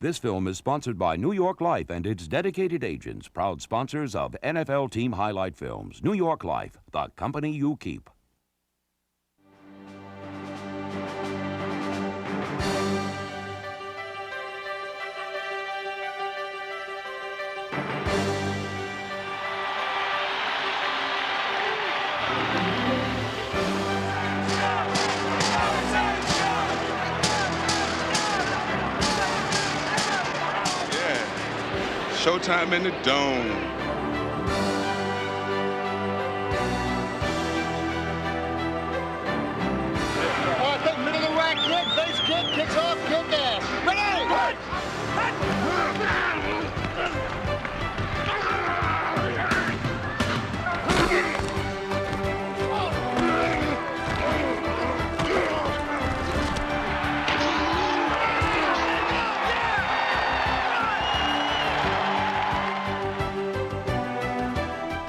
This film is sponsored by New York Life and its dedicated agents, proud sponsors of NFL Team Highlight Films. New York Life, the company you keep. Showtime in the Dome. Middle of the rack kick, base kick, kicks off, kick ass. Ready!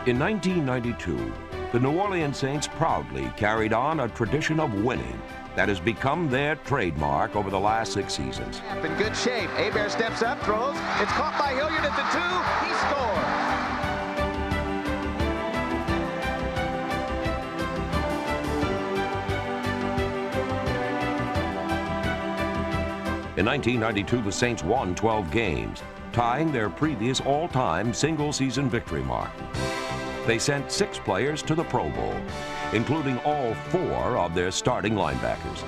In 1992, the New Orleans Saints proudly carried on a tradition of winning that has become their trademark over the last 6 seasons. In good shape. Hebert steps up, throws. It's caught by Hilliard at the 2. He scored. In 1992, the Saints won 12 games, tying their previous all-time single-season victory mark. They sent 6 players to the Pro Bowl, including all 4 of their starting linebackers.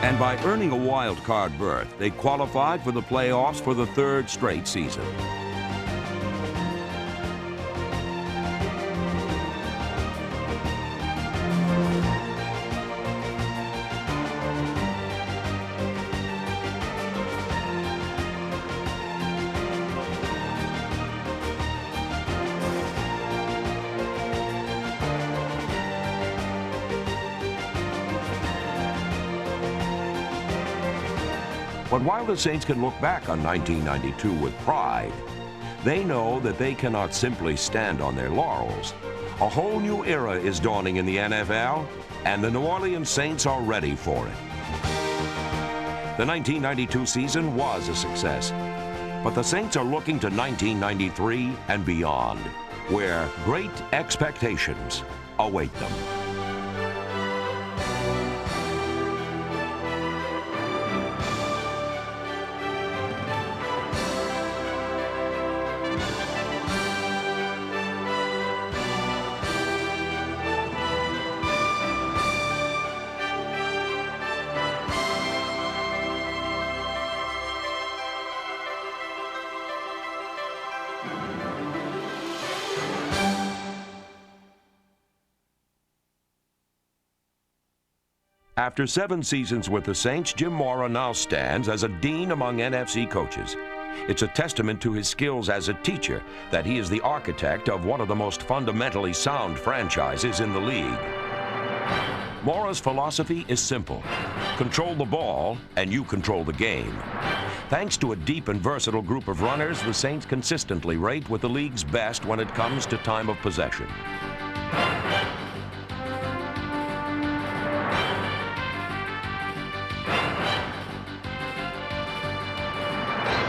And by earning a wild card berth, they qualified for the playoffs for the 3rd straight season. But while the Saints can look back on 1992 with pride, they know that they cannot simply stand on their laurels. A whole new era is dawning in the NFL, and the New Orleans Saints are ready for it. The 1992 season was a success, but the Saints are looking to 1993 and beyond, where great expectations await them. After 7 seasons with the Saints, Jim Mora now stands as a dean among NFC coaches. It's a testament to his skills as a teacher that he is the architect of one of the most fundamentally sound franchises in the league. Mora's philosophy is simple. Control the ball, and you control the game. Thanks to a deep and versatile group of runners, the Saints consistently rate with the league's best when it comes to time of possession.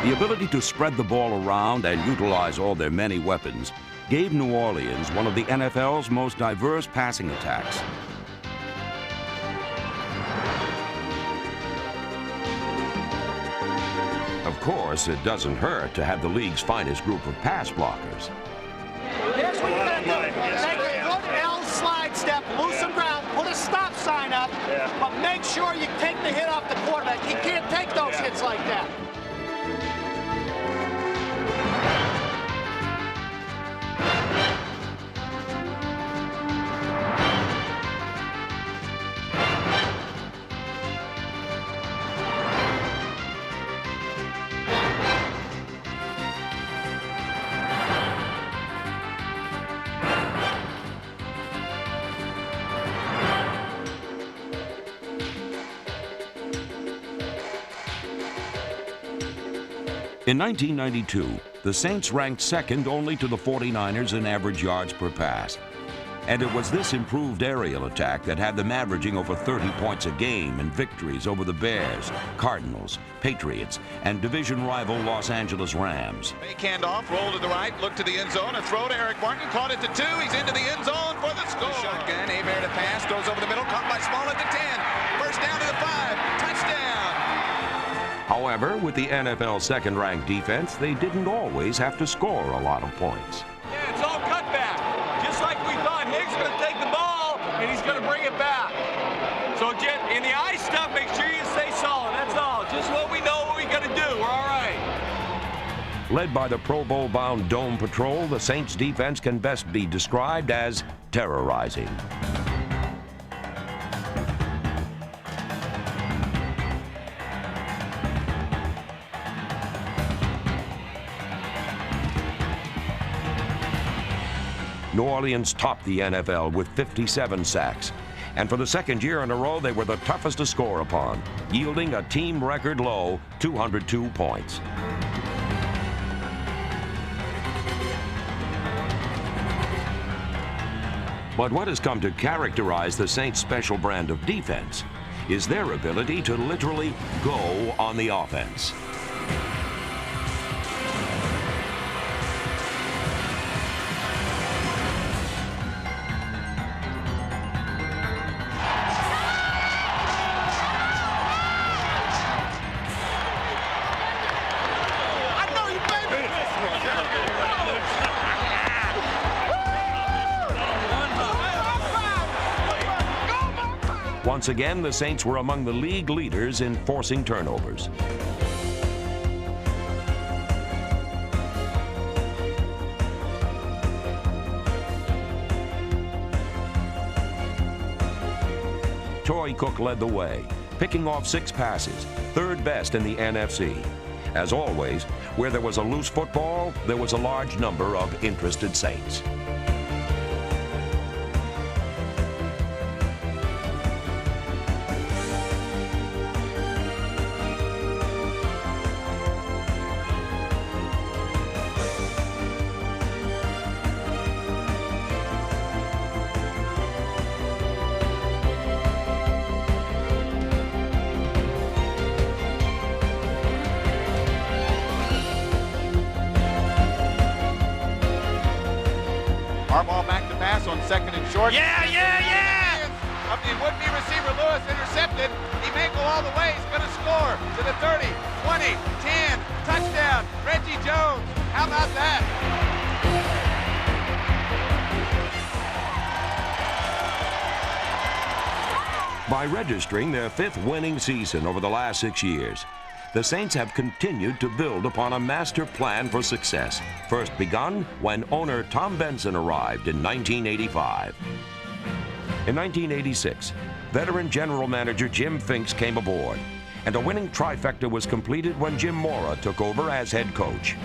The ability to spread the ball around and utilize all their many weapons gave New Orleans one of the NFL's most diverse passing attacks. Of course, it doesn't hurt to have the league's finest group of pass blockers. Here's what you're going to do. Take a good L slide step, lose some ground, put a stop sign up, but make sure you take the hit off the quarterback. He can't take those hits like that. In 1992, the Saints ranked second only to the 49ers in average yards per pass. And it was this improved aerial attack that had them averaging over 30 points a game in victories over the Bears, Cardinals, Patriots, and division rival Los Angeles Rams. Fake handoff, roll to the right, look to the end zone, a throw to Eric Martin, caught it to 2, he's into the end zone for the score. Shotgun, Hebert to pass, throws over the middle, caught by Smollett to 10, first down to the 5, touchdown. However, with the NFL second-ranked defense, they didn't always have to score a lot of points. Yeah, it's all cutback. Just like we thought, Hicks going to take the ball, and he's going to bring it back. So in the eye stuff, make sure you stay solid. That's all. Just what we know what we got to do. We're all right. Led by the Pro Bowl-bound Dome Patrol, the Saints' defense can best be described as terrorizing. New Orleans topped the NFL with 57 sacks. And for the second year in a row, they were the toughest to score upon, yielding a team record low 202 points. But what has come to characterize the Saints' special brand of defense is their ability to literally go on the offense. Once again, the Saints were among the league leaders in forcing turnovers. Torrey Cook led the way, picking off 6 passes, third best in the NFC. As always, where there was a loose football, there was a large number of interested Saints. Harbaugh back to pass on second and short. Yeah! Up the would-be receiver Lewis, intercepted. He may go all the way. He's going to score to the 30, 20, 10, touchdown. Reggie Jones. How about that? By registering their 5th winning season over the last 6 years, the Saints have continued to build upon a master plan for success, first begun when owner Tom Benson arrived in 1985. In 1986, veteran general manager Jim Finks came aboard, and a winning trifecta was completed when Jim Mora took over as head coach.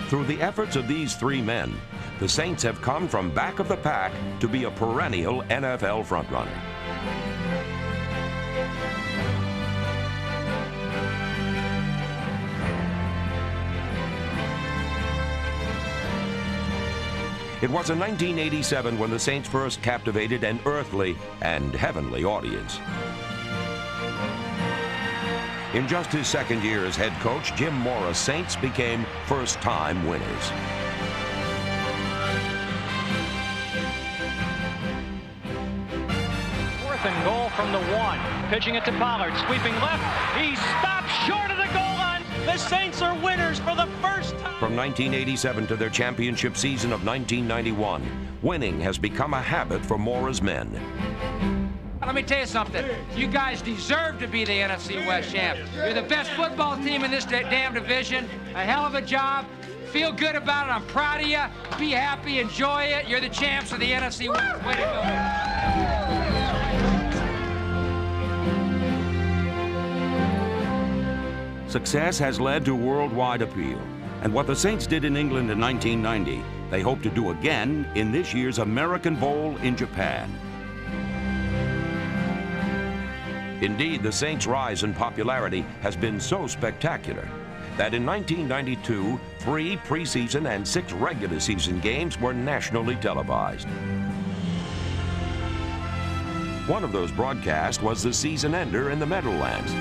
Through the efforts of these 3 men, the Saints have come from back of the pack to be a perennial NFL frontrunner. It was in 1987 when the Saints first captivated an earthly and heavenly audience. In just his second year as head coach, Jim Mora's Saints became first-time winners. Fourth and goal from the 1. Pitching it to Pollard, sweeping left. He stops short of the goal line. The Saints are winners for the first time. From 1987 to their championship season of 1991, winning has become a habit for Mora's men. Let me tell you something. You guys deserve to be the NFC West champ. You're the best football team in this damn division. A hell of a job. Feel good about it. I'm proud of you. Be happy. Enjoy it. You're the champs of the NFC West. Way to go. Success has led to worldwide appeal. And what the Saints did in England in 1990, they hope to do again in this year's American Bowl in Japan. Indeed, the Saints' rise in popularity has been so spectacular that in 1992, 3 preseason and 6 regular season games were nationally televised. One of those broadcasts was the season ender in the Meadowlands.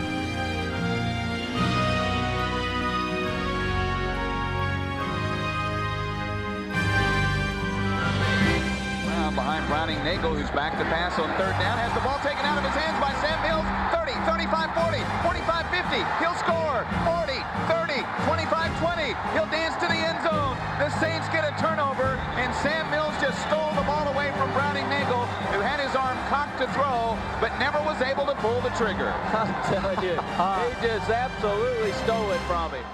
Behind Browning Nagel, who's back to pass on 3rd down, has the ball taken out of his hands by Sam Mills. 30, 35, 40, 45, 50. He'll score. 40, 30, 25, 20. He'll dance to the end zone. The Saints get a turnover, and Sam Mills just stole the ball away from Browning Nagel, who had his arm cocked to throw, but never was able to pull the trigger. I'm telling you, he just absolutely stole it from him.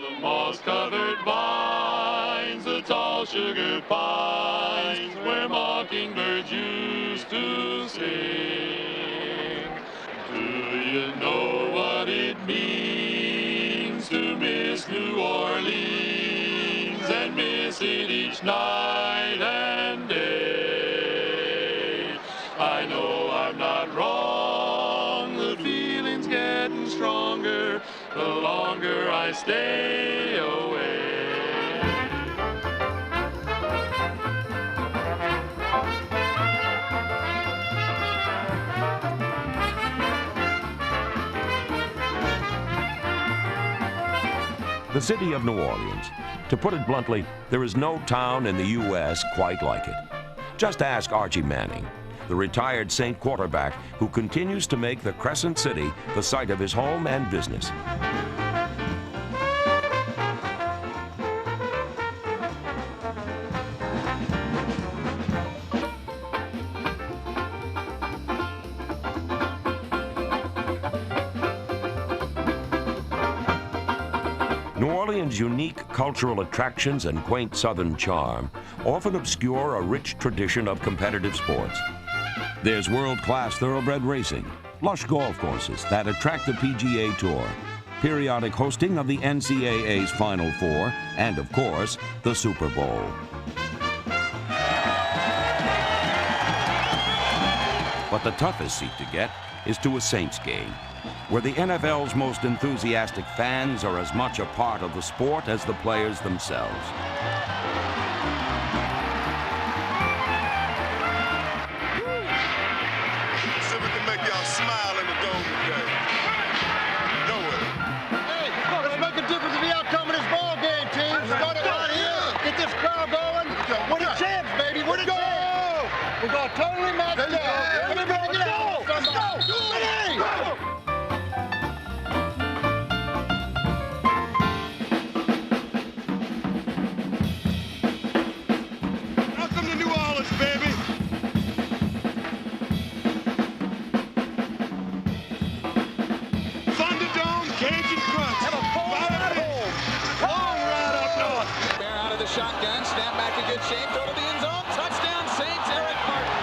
The moss-covered vines, the tall sugar pines, where mockingbirds used to sing. Do you know what it means to miss New Orleans and miss it each night and day? I know I'm not wrong, the feeling's getting stronger the longer I stay away. The city of New Orleans. To put it bluntly, there is no town in the U.S. quite like it. Just ask Archie Manning, the retired Saint quarterback who continues to make the Crescent City the site of his home and business. New Orleans' unique cultural attractions and quaint southern charm often obscure a rich tradition of competitive sports. There's world-class thoroughbred racing, lush golf courses that attract the PGA Tour, periodic hosting of the NCAA's Final Four, and, of course, the Super Bowl. But the toughest seat to get is to a Saints game, where the NFL's most enthusiastic fans are as much a part of the sport as the players themselves. See if we can make y'all smile in the dome today. Know it. Hey, let's make a difference in the outcome of this ball game, team. Start it right here. Get this crowd going. We're the champs, baby. We're the champs. We're going to totally match up. Everybody get out. Let's go. Ready? Go. Welcome to New Orleans, baby. Thunderdome, Cajun Crunch. Have a full ride home. Long ride up north. Bear out of the shotgun, snap back in good shape, throw to the end zone, touchdown Saints, Eric Martin.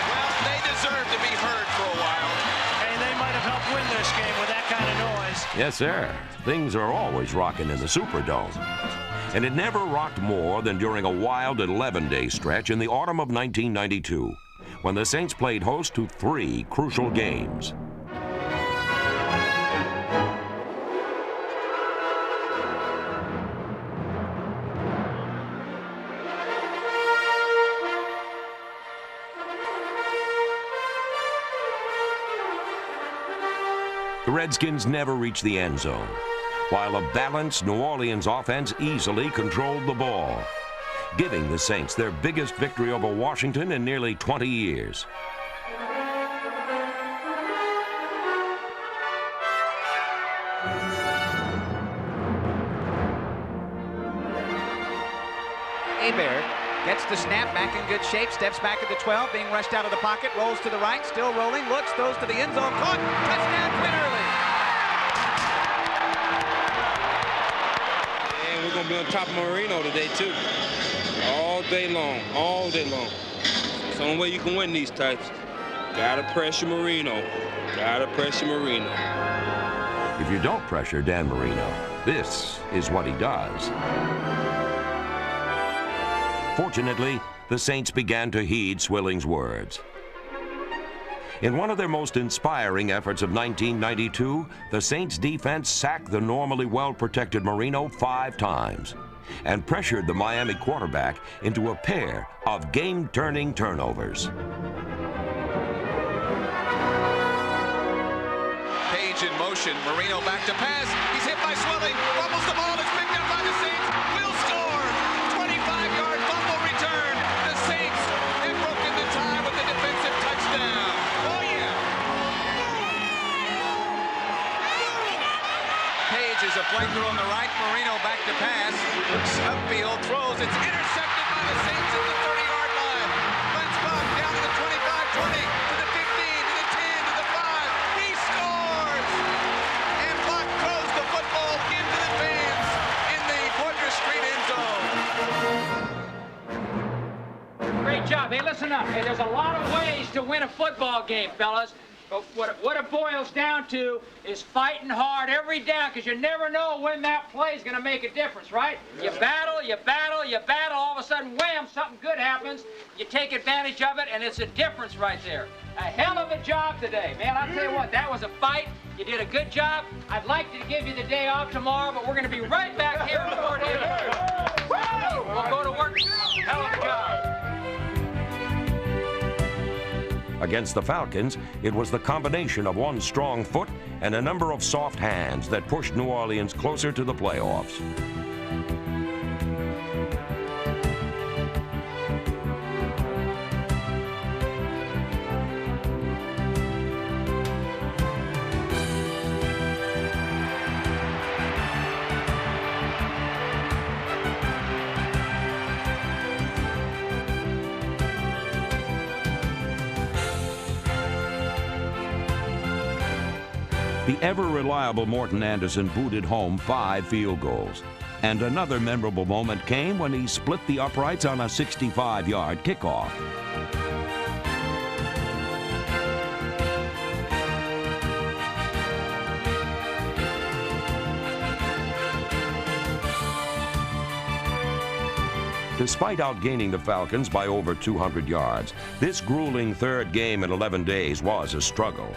Well, they deserve to be heard for a while. And they might have helped win this game with that kind of noise. Yes, sir. Things are always rocking in the Superdome. And it never rocked more than during a wild 11-day stretch in the autumn of 1992, when the Saints played host to 3 crucial games. The Redskins never reached the end zone, while a balanced New Orleans offense easily controlled the ball, giving the Saints their biggest victory over Washington in nearly 20 years. Hebert gets the snap, back in good shape, steps back at the 12, being rushed out of the pocket, rolls to the right, still rolling, looks, throws to the end zone, caught, touchdown, Quinn Early. And we're going to be on top of Marino today, too. All day long, all day long. It's the only way you can win these types. Gotta pressure Marino. Gotta pressure Marino. If you don't pressure Dan Marino, this is what he does. Fortunately, the Saints began to heed Swilling's words. In one of their most inspiring efforts of 1992, the Saints defense sacked the normally well-protected Marino 5 times and pressured the Miami quarterback into a pair of game-turning turnovers. Page in motion, Marino back to pass. He's hit by Swelling, fumbles the ball, it's picked up by the Saints. Will score! 25-yard fumble return. The Saints have broken the tie with the defensive touchdown. Oh, yeah! Page is a flanker on the right. Marino back to pass. Looks upfield, throws. It's intercepted by the Saints at the 30-yard line. Lentz down to the 25, 20, to the 15, to the 10, to the 5. He scores! And Buck throws the football into the fans in the Fortress Street end zone. Great job. Hey, listen up. Hey, there's a lot of ways to win a football game, fellas. But what it boils down to is fighting hard every down, because you never know when that play is going to make a difference, right? You battle, you battle, you battle, all of a sudden, wham, something good happens. You take advantage of it, and it's a difference right there. A hell of a job today. Man, I'll tell you what, that was a fight. You did a good job. I'd like to give you the day off tomorrow, but we're going to be right back here before the We'll go to work. Hell of a job. Against the Falcons, it was the combination of one strong foot and a number of soft hands that pushed New Orleans closer to the playoffs. The ever-reliable Morton Anderson booted home 5 field goals. And another memorable moment came when he split the uprights on a 65-yard kickoff. Despite outgaining the Falcons by over 200 yards, this grueling third game in 11 days was a struggle.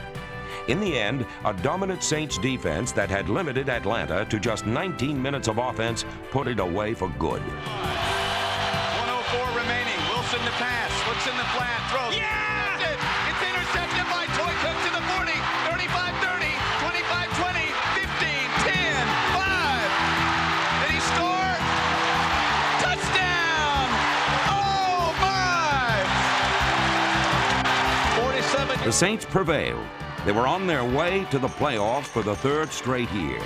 In the end, a dominant Saints defense that had limited Atlanta to just 19 minutes of offense put it away for good. 1:04 remaining. Wilson to pass. Looks in the flat. Throws. Yeah! It's intercepted by Toy Cook to the 40. 35-30. 25-20. 15. 10. 5. Did he score? Touchdown! Oh, my! 47. The Saints prevailed. They were on their way to the playoffs for the 3rd straight year.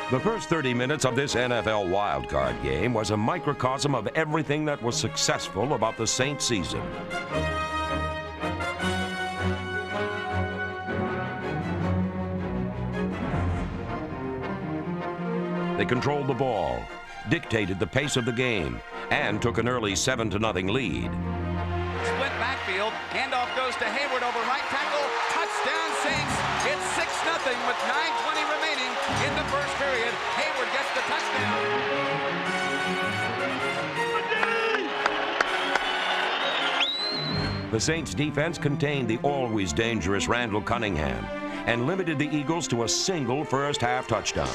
The first 30 minutes of this NFL wildcard game was a microcosm of everything that was successful about the Saints season. They controlled the ball, dictated the pace of the game, and took an early 7-0 lead. Split backfield. Handoff goes to Hayward over right tackle. Touchdown Saints. It's 6-0 with 9:20 remaining in the first period. Hayward gets the touchdown. The Saints defense contained the always dangerous Randall Cunningham and limited the Eagles to a single first-half touchdown.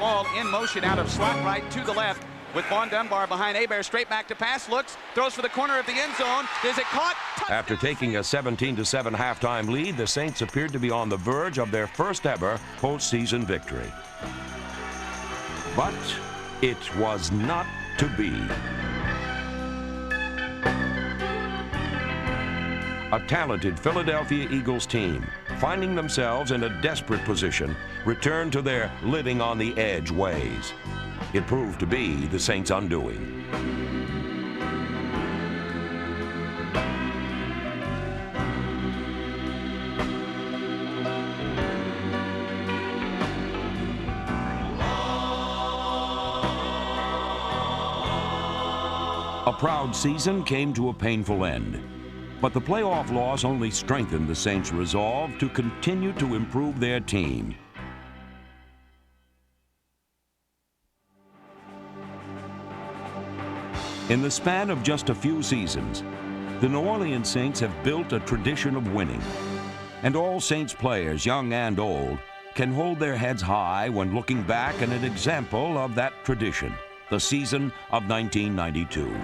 ball in motion out of slot right to the left with Vaughn Dunbar behind Hebert. Straight back to pass, looks, throws for the corner of the end zone. Is it caught? Touchdown. After taking a 17-7 halftime lead, the Saints appeared to be on the verge of their first ever postseason victory. But it was not to be. A talented Philadelphia Eagles team, finding themselves in a desperate position, returned to their living on the edge ways. It proved to be the Saints' undoing. A proud season came to a painful end. But the playoff loss only strengthened the Saints' resolve to continue to improve their team. In the span of just a few seasons, the New Orleans Saints have built a tradition of winning. And all Saints players, young and old, can hold their heads high when looking back at an example of that tradition, the season of 1992.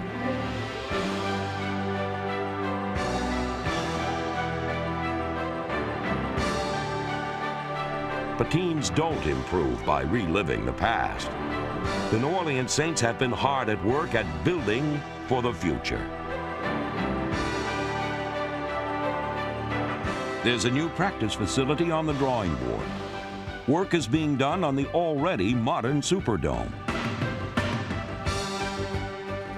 But teams don't improve by reliving the past. The New Orleans Saints have been hard at work at building for the future. There's a new practice facility on the drawing board. Work is being done on the already modern Superdome.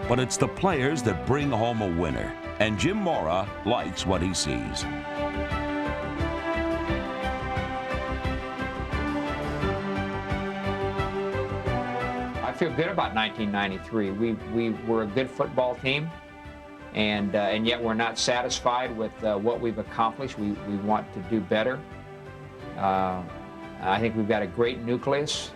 But it's the players that bring home a winner, and Jim Mora likes what he sees. I feel good about 1993. We were a good football team, and yet we're not satisfied with what we've accomplished. We want to do better. I think we've got a great nucleus.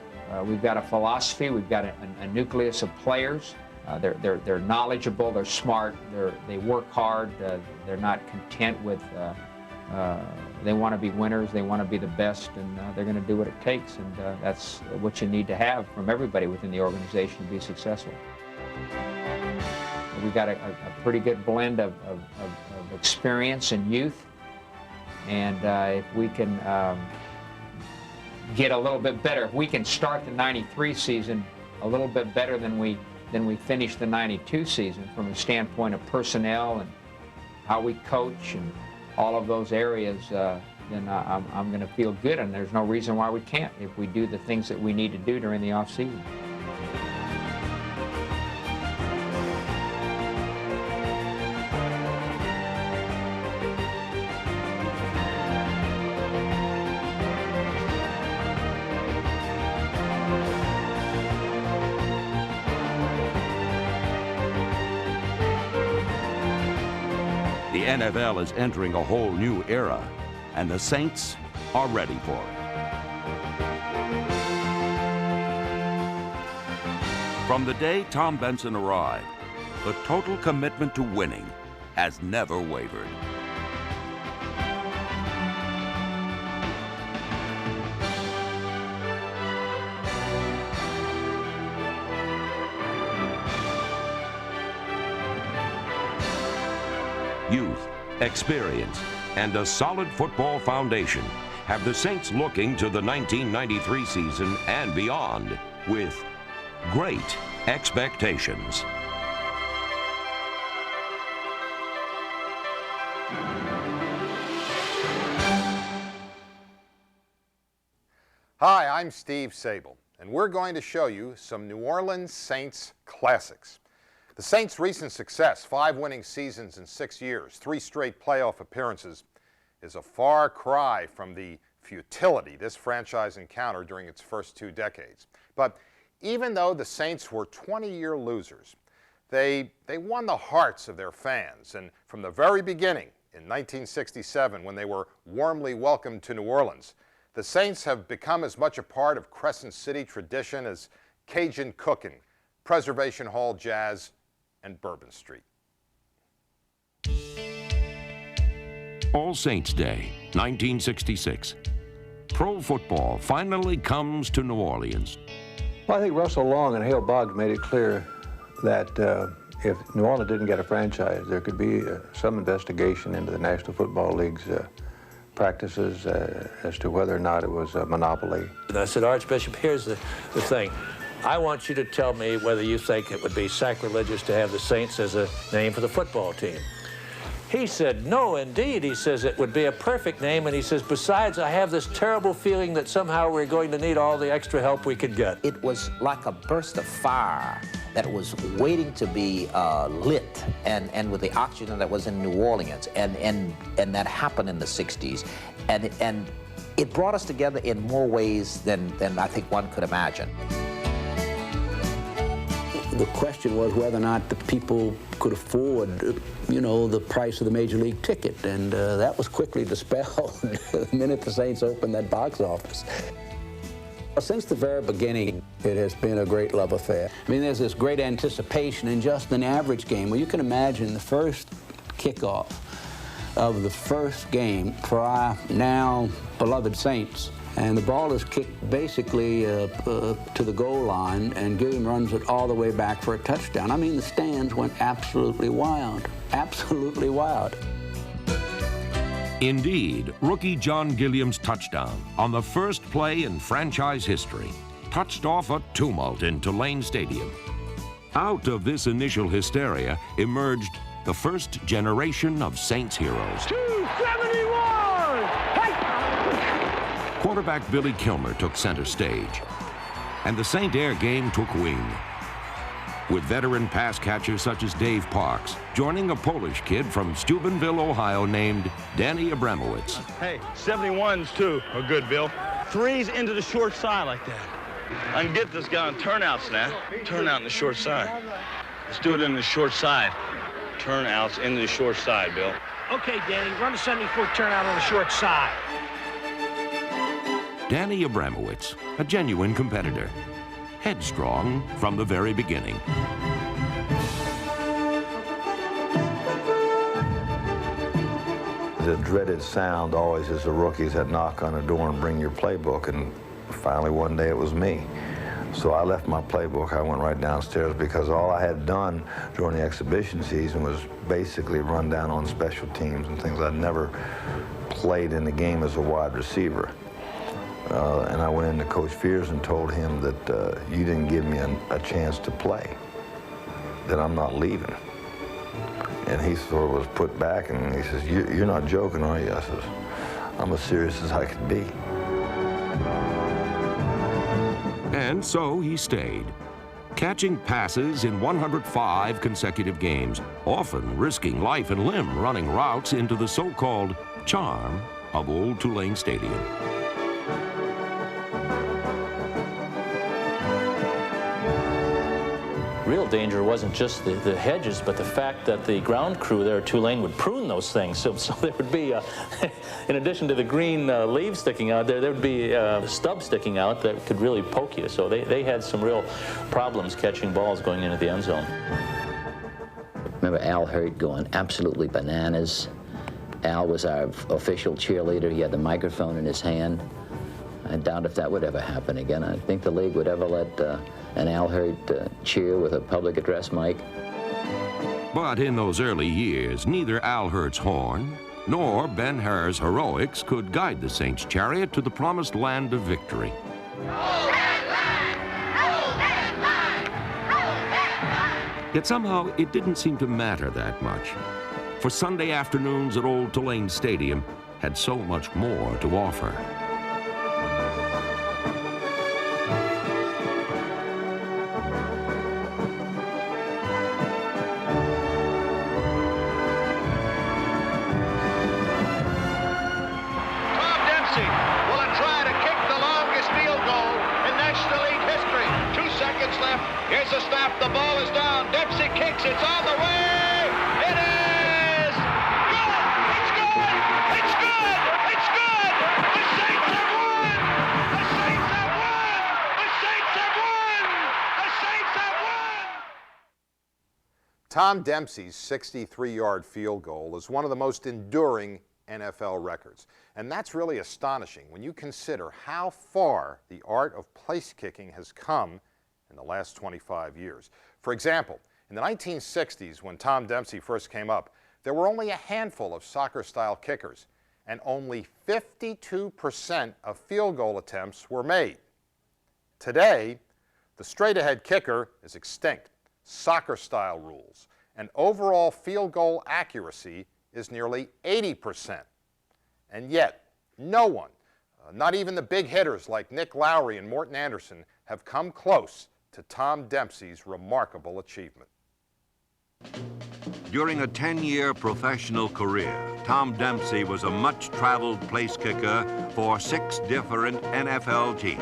We've got a philosophy. We've got a nucleus of players. They're knowledgeable. They're smart. They work hard. They're not content with. They want to be winners. They want to be the best, and they're going to do what it takes. And that's what you need to have from everybody within the organization to be successful. We've got a pretty good blend of experience and youth, and if we can get a little bit better, if we can start the '93 season a little bit better than we finished the '92 season from a standpoint of personnel and how we coach and all of those areas, then I'm going to feel good, and there's no reason why we can't if we do the things that we need to do during the off season. The NFL is entering a whole new era, and the Saints are ready for it. From the day Tom Benson arrived, the total commitment to winning has never wavered. Youth, experience, and a solid football foundation have the Saints looking to the 1993 season and beyond with great expectations. Hi, I'm Steve Sable, and we're going to show you some New Orleans Saints classics. The Saints' recent success, 5 winning seasons in 6 years, 3 straight playoff appearances, is a far cry from the futility this franchise encountered during its first 2 decades. But even though the Saints were 20-year losers, they won the hearts of their fans. And from the very beginning, in 1967, when they were warmly welcomed to New Orleans, the Saints have become as much a part of Crescent City tradition as Cajun cooking, Preservation Hall jazz, and Bourbon Street. All Saints Day, 1966. Pro football finally comes to New Orleans. Well, I think Russell Long and Hale Boggs made it clear that if New Orleans didn't get a franchise, there could be some investigation into the National Football League's practices as to whether or not it was a monopoly. And I said, Archbishop, here's the thing. I want you to tell me whether you think it would be sacrilegious to have the Saints as a name for the football team. He said, no, indeed. He says it would be a perfect name, and he says, besides, I have this terrible feeling that somehow we're going to need all the extra help we could get. It was like a burst of fire that was waiting to be lit, and with the oxygen that was in New Orleans, and that happened in the 60s. And it brought us together in more ways than I think one could imagine. The question was whether or not the people could afford, you know, the price of the major league ticket, and that was quickly dispelled the minute the Saints opened that box office. Since the very beginning, it has been a great love affair. I mean, there's this great anticipation in just an average game. Well, you can imagine the first kickoff of the first game for our now beloved Saints. And the ball is kicked basically to the goal line, and Gilliam runs it all the way back for a touchdown. I mean, the stands went absolutely wild, absolutely wild. Indeed, rookie John Gilliam's touchdown on the first play in franchise history touched off a tumult in Tulane Stadium. Out of this initial hysteria emerged the first generation of Saints heroes. 271! Hey! Quarterback Billy Kilmer took center stage, and the Saint Air game took wing, with veteran pass catchers such as Dave Parks joining a Polish kid from Steubenville, Ohio named Danny Abramowitz. Hey, 71s too are good, Bill. Threes into the short side like that. I can get this guy on turnouts now. Turnout in the short side. Let's do it in the short side. Turnouts into the short side, Bill. Okay, Danny, run a 74 turnout on the short side. Danny Abramowitz, a genuine competitor, headstrong from the very beginning. The dreaded sound always is the rookies that knock on the door and bring your playbook, and finally one day it was me. So I left my playbook, I went right downstairs, because all I had done during the exhibition season was basically run down on special teams and things. I'd never played in the game as a wide receiver. And I went into Coach Fears and told him that you didn't give me a chance to play, that I'm not leaving. And he sort of was put back, and he says, you're not joking, are you? I says, I'm as serious as I could be. And so he stayed, catching passes in 105 consecutive games, often risking life and limb running routes into the so-called charm of old Tulane Stadium. Real danger wasn't just the hedges, but the fact that the ground crew there at Tulane would prune those things. So there would be, in addition to the green leaves sticking out, there would be a stub sticking out that could really poke you. So they had some real problems catching balls going into the end zone. Remember Al Hurt going absolutely bananas. Al was our official cheerleader. He had the microphone in his hand. I doubt if that would ever happen again. I think the league would ever let an Al Hurt cheer with a public address mic. But in those early years, neither Al Hurt's horn nor Ben Hare's heroics could guide the Saints' chariot to the promised land of victory. Yet somehow it didn't seem to matter that much, for Sunday afternoons at old Tulane Stadium had so much more to offer. Here's the snap. The ball is down. Dempsey kicks. It's on the way. It is good. It's good. It's good. It's good. The Saints have won. The Saints have won. The Saints have won. The Saints have won. Tom Dempsey's 63-yard field goal is one of the most enduring NFL records. And that's really astonishing when you consider how far the art of place kicking has come in the last 25 years. For example, in the 1960s, when Tom Dempsey first came up, there were only a handful of soccer-style kickers, and only 52% of field goal attempts were made. Today, the straight-ahead kicker is extinct. Soccer-style rules, and overall field goal accuracy is nearly 80%. And yet, no one, not even the big hitters like Nick Lowry and Morton Anderson, have come close to Tom Dempsey's remarkable achievement. During a 10-year professional career, Tom Dempsey was a much-traveled place kicker for 6 different NFL teams,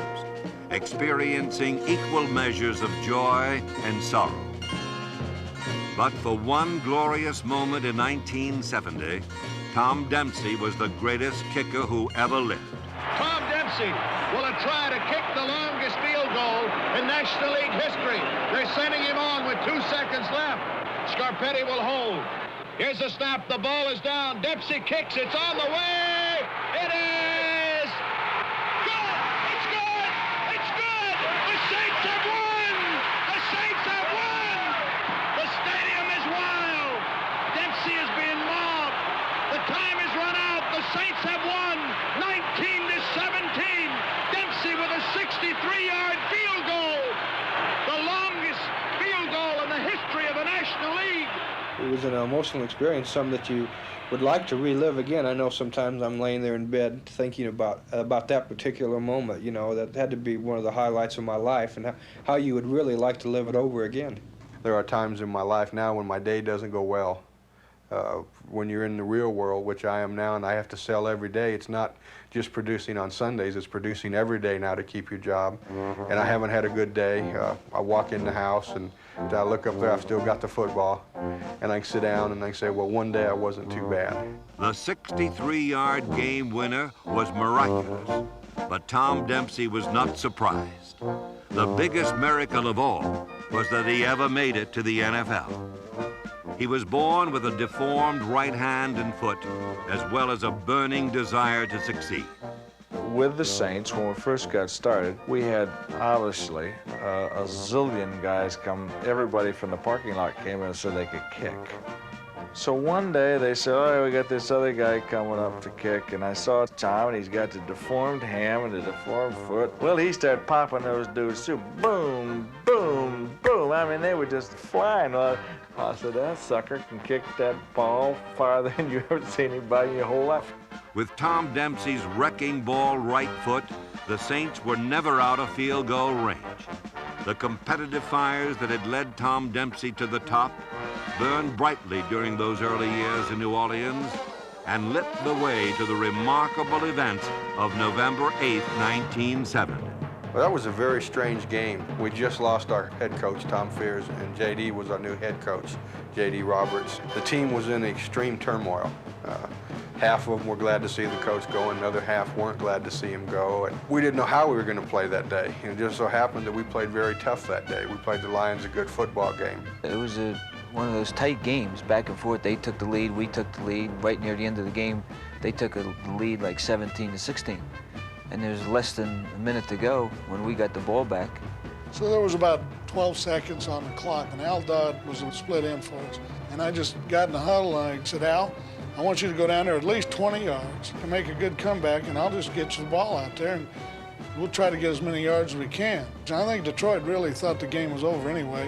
experiencing equal measures of joy and sorrow. But for one glorious moment in 1970, Tom Dempsey was the greatest kicker who ever lived. Tom Dempsey will try to kick the longest field goal in National League history. They're sending him on with 2 seconds left. Scarpetti will hold. Here's the snap. The ball is down. Dempsey kicks. It's on the way. It is good. It's good. It's good. The Saints have won. The Saints have won. The stadium is wild. Dempsey is being mobbed. The time has run out. The Saints have won 19-17. Dempsey with a 63-yard field goal. The longest field goal in the history of the National League. It was an emotional experience, something that you would like to relive again. I know sometimes I'm laying there in bed thinking about that particular moment. You know, that had to be one of the highlights of my life, and how you would really like to live it over again. There are times in my life now when my day doesn't go well. When you're in the real world, which I am now, and I have to sell every day, it's not just producing on Sundays, it's producing every day now to keep your job. And I haven't had a good day. I walk in the house and I look up there, I've still got the football, and I can sit down and I say, well, one day I wasn't too bad. The 63-yard game winner was miraculous, but Tom Dempsey was not surprised. The biggest miracle of all was that he ever made it to the NFL. He was born with a deformed right hand and foot, as well as a burning desire to succeed. With the Saints, when we first got started, we had obviously a zillion guys come. Everybody from the parking lot came in so they could kick. So one day they said, all right, we got this other guy coming up to kick, and I saw Tom, and he's got the deformed hand and the deformed foot. Well, he started popping those dudes too. Boom, boom, boom. I mean, they were just flying. I said, that sucker can kick that ball farther than you ever seen anybody in your whole life. With Tom Dempsey's wrecking ball right foot, the Saints were never out of field goal range. The competitive fires that had led Tom Dempsey to the top burned brightly during those early years in New Orleans and lit the way to the remarkable events of November 8, 1970. Well, that was a very strange game. We just lost our head coach, Tom Fears, and J.D. was our new head coach, J.D. Roberts. The team was in extreme turmoil. Half of them were glad to see the coach go, and the other half weren't glad to see him go. And we didn't know how we were going to play that day. And it just so happened that we played very tough that day. We played the Lions a good football game. It was one of those tight games, back and forth. They took the lead, we took the lead. Right near the end of the game, they took the lead like 17-16. And there was less than a minute to go when we got the ball back. So there was about 12 seconds on the clock, and Al Dodd was a split in for us. And I just got in the huddle, and I said, Al, I want you to go down there at least 20 yards and make a good comeback, and I'll just get you the ball out there, and we'll try to get as many yards as we can. I think Detroit really thought the game was over anyway,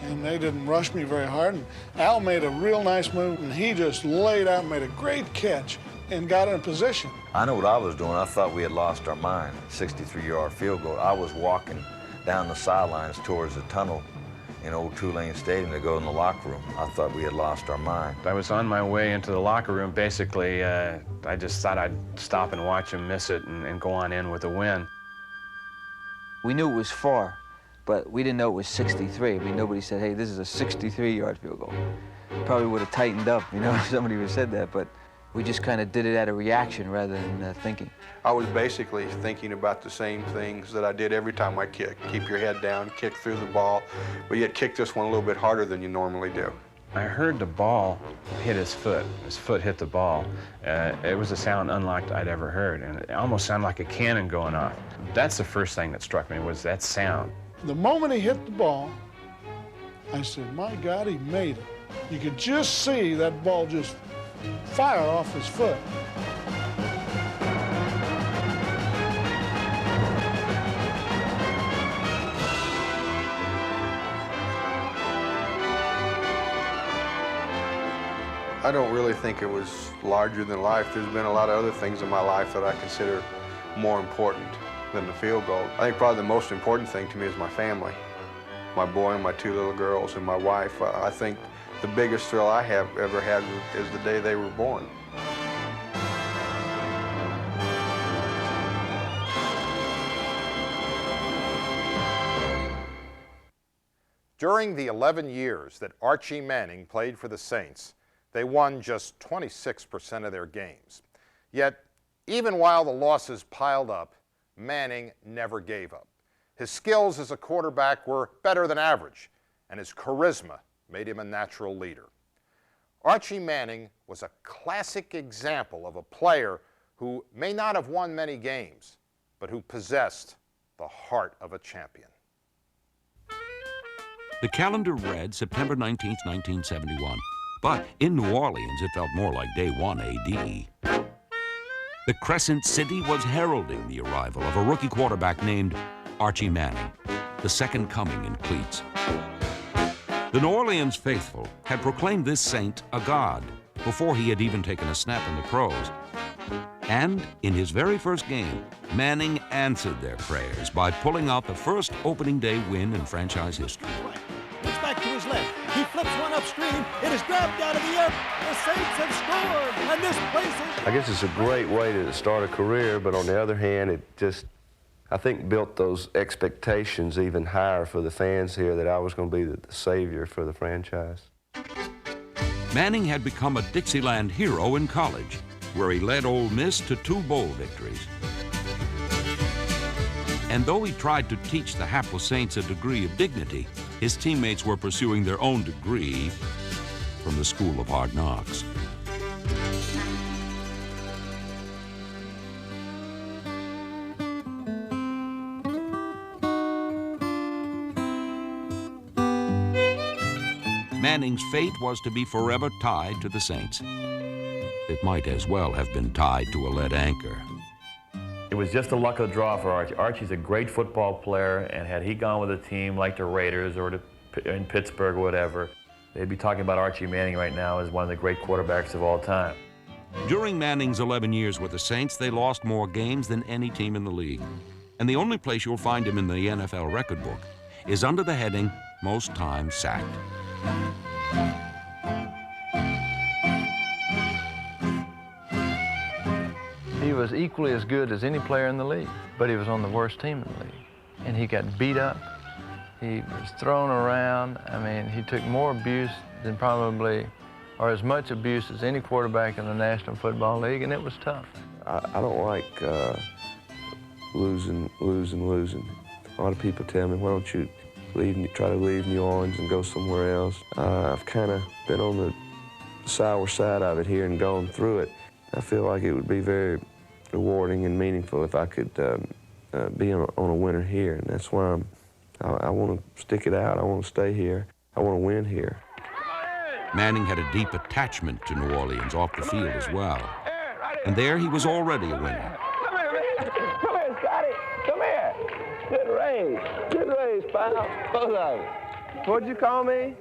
and they didn't rush me very hard. And Al made a real nice move, and he just laid out and made a great catch and got in position. I know what I was doing. I thought we had lost our mind. 63-yard field goal. I was walking down the sidelines towards the tunnel in old Tulane Stadium to go in the locker room. I thought we had lost our mind. I was on my way into the locker room. Basically, I just thought I'd stop and watch him miss it and go on in with a win. We knew it was far, but we didn't know it was 63. I mean, nobody said, hey, this is a 63-yard field goal. Probably would have tightened up, you know, if somebody would have said that, but we just kind of did it out of reaction rather than thinking. I was basically thinking about the same things that I did every time I kick. Keep your head down, kick through the ball, but yet kick this one a little bit harder than you normally do. I heard the ball hit his foot. His foot hit the ball. It was a sound unlike I'd ever heard, and it almost sounded like a cannon going off. That's the first thing that struck me, was that sound. The moment he hit the ball, I said, my God, he made it. You could just see that ball just fire off his foot. I don't really think it was larger than life. There's been a lot of other things in my life that I consider more important than the field goal. I think probably the most important thing to me is my family. My boy and my 2 little girls and my wife. I think the biggest thrill I have ever had is the day they were born. During the 11 years that Archie Manning played for the Saints, they won just 26% of their games. Yet, even while the losses piled up, Manning never gave up. His skills as a quarterback were better than average, and his charisma made him a natural leader. Archie Manning was a classic example of a player who may not have won many games, but who possessed the heart of a champion. The calendar read September 19th, 1971. But in New Orleans, it felt more like day 1 AD. The Crescent City was heralding the arrival of a rookie quarterback named Archie Manning, the second coming in cleats. The New Orleans faithful had proclaimed this saint a god before he had even taken a snap in the pros. And in his very first game, Manning answered their prayers by pulling out the first opening day win in franchise history. It's back to his left. He flips one upstream. It is grabbed out of the air. The Saints have scored, and this place is... I guess it's a great way to start a career, but on the other hand, it just, I think, built those expectations even higher for the fans here that I was going to be the savior for the franchise. Manning had become a Dixieland hero in college, where he led Ole Miss to 2 bowl victories. And though he tried to teach the hapless Saints a degree of dignity, his teammates were pursuing their own degree from the School of Hard Knocks. Manning's fate was to be forever tied to the Saints. It might as well have been tied to a lead anchor. It was just the luck of the draw for Archie. Archie's a great football player, and had he gone with a team like the Raiders or in Pittsburgh or whatever, they'd be talking about Archie Manning right now as one of the great quarterbacks of all time. During Manning's 11 years with the Saints, they lost more games than any team in the league. And the only place you'll find him in the NFL record book is under the heading, most times sacked. He was equally as good as any player in the league, but he was on the worst team in the league. And he got beat up. He was thrown around. I mean, he took more abuse than probably, or as much abuse as any quarterback in the National Football League, and it was tough. I don't like losing. A lot of people tell me, why don't you try to leave New Orleans and go somewhere else. I've kind of been on the sour side of it here and gone through it. I feel like it would be very rewarding and meaningful if I could be on a winner here, and that's why I want to stick it out. I want to stay here. I want to win here. Manning had a deep attachment to New Orleans off the field as well. And there he was already a winner. Come here, Scotty. Come here. Good raise, pal. Both of them. What'd you call me?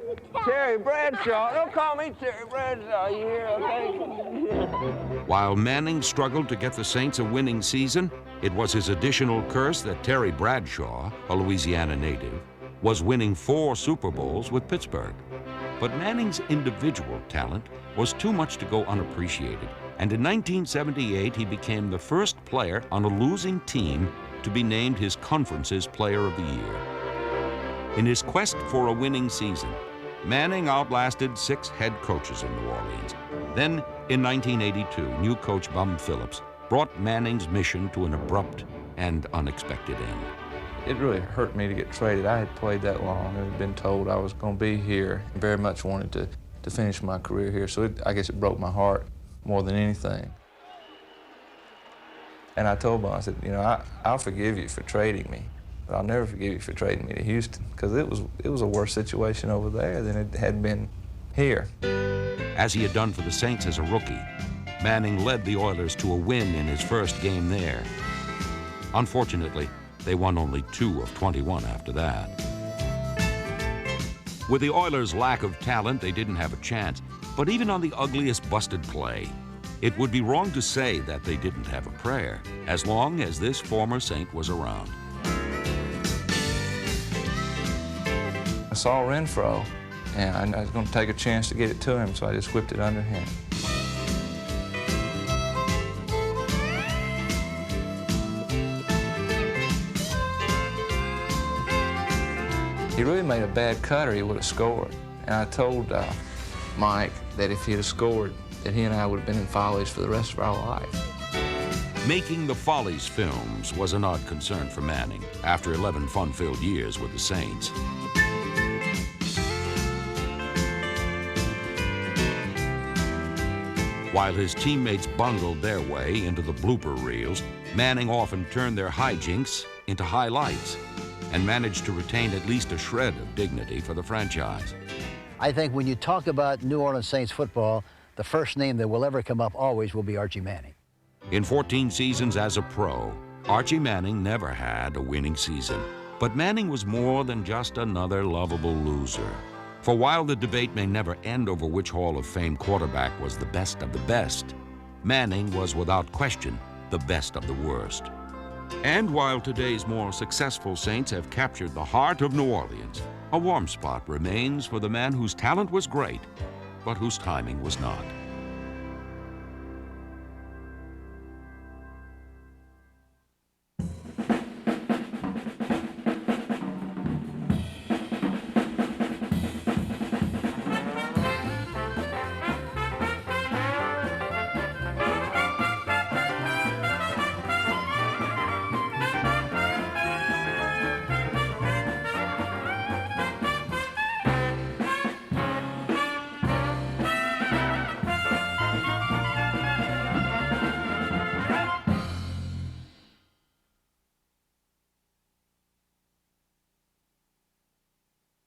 Terry Bradshaw. Don't call me Terry Bradshaw. You hear, okay? While Manning struggled to get the Saints a winning season, it was his additional curse that Terry Bradshaw, a Louisiana native, was winning 4 Super Bowls with Pittsburgh. But Manning's individual talent was too much to go unappreciated. And in 1978, he became the first player on a losing team to be named his conference's Player of the Year. In his quest for a winning season, Manning outlasted 6 head coaches in New Orleans. Then, in 1982, new coach Bum Phillips brought Manning's mission to an abrupt and unexpected end. It really hurt me to get traded. I had played that long and had been told I was going to be here. I very much wanted to finish my career here, so I guess it broke my heart more than anything. And I told Bum, I said, you know, I'll forgive you for trading me, I'll never forgive you for trading me to Houston, because it was a worse situation over there than it had been here. As he had done for the Saints as a rookie, Manning led the Oilers to a win in his first game there. Unfortunately, they won only 2 of 21 after that. With the Oilers' lack of talent, they didn't have a chance. But even on the ugliest busted play, it would be wrong to say that they didn't have a prayer, as long as this former Saint was around. I saw Renfro, and I was going to take a chance to get it to him, so I just whipped it underhand. He really made a bad cut or he would have scored. And I told Mike that if he had scored, that he and I would have been in Follies for the rest of our life. Making the Follies films was an odd concern for Manning after 11 fun-filled years with the Saints. While his teammates bungled their way into the blooper reels, Manning often turned their hijinks into highlights and managed to retain at least a shred of dignity for the franchise. I think when you talk about New Orleans Saints football, the first name that will ever come up always will be Archie Manning. In 14 seasons as a pro, Archie Manning never had a winning season. But Manning was more than just another lovable loser. For while the debate may never end over which Hall of Fame quarterback was the best of the best, Manning was without question the best of the worst. And while today's more successful Saints have captured the heart of New Orleans, a warm spot remains for the man whose talent was great, but whose timing was not.